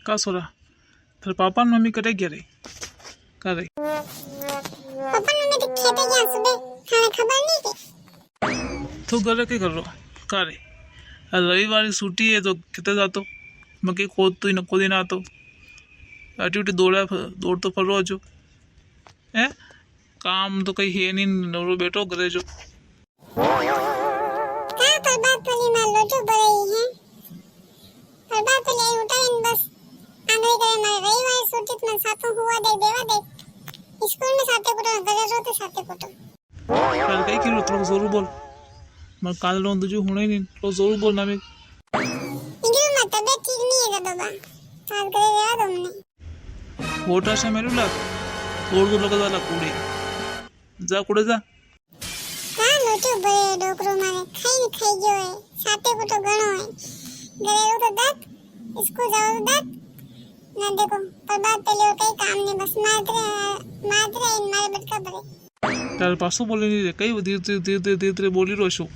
का सोरा तेरे पापा और मम्मी करे क्या रे का रे पापा ने तो खेते गया सुबह खाना खबर नहीं थी। तू घर के कर रो का रे आज रविवार की छुट्टी है तो कितने जातो मक्की खोद तो नको दिन आतो एक्टिविटी दौड़ तो फरो जो है काम तो कहीं है नहीं नवरो बैठो घरे जो कहाँ पर बात वाली मार लो जो बड़ी है पर बात वाली आई उठा इन बस आंगली करे मारे रविवार छुट्टी में साथों हुआ दे देवा दे स्कूल में साथे कोटो घरे रोते साथे कोटो कल कहीं किलो तो जोरू बोल मैं काल लो तुझे होना ही नहीं तो जोरू बोल ना मैं इंग्लिश में तबीयत ठीक नहीं है कदोबा आज करे देवा तुमने वोटा से मेरे लाग तोड़ तो लगा दाला कूड़े जा कूड़े जा कहाँ लोचो बड़े डोकरो मारे खाई गयो है साथे कोटो घणो है घरे रोतो दत स्कूल जाओ तो दत ना देखो पर बात पहले कई काम नहीं बस मात्र इन मारे बटका भरे तारे पासो बोले नहीं रे कई धीरे बोली रो छो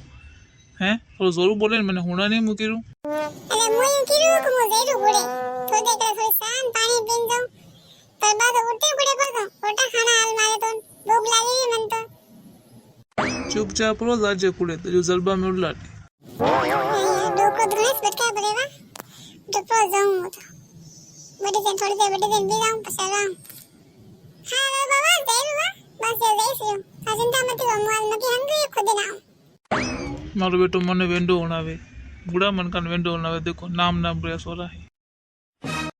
हैं और जोरू बोले ने मैंने होना नहीं मुकी रू अरे मुई किरो को मो जेरू गुड़े तो देख रहा थोड़ी शान पानी पीन जाऊं पर बाद उठे गुड़े पर दो ओटा खाना हाल मारे तो भूख लगी है मन तो चुपचाप रो लाजे कूड़े तो जो जलबा में उड़ला दो को धनेस बटका भरेवा तो पर जाऊं तो बड़े दिन थोड़ी देर बड़े दिन भी जाऊं पसा जाऊं हां रे बाबा जेरू बस ये देख लियो चिंता मत करो मोल मकी हंगरी खुद ना मारो बेटो मने वेंडो होनावे बुढ़ा मन का वेंडो होनावे देखो नाम नाम रे सोरा है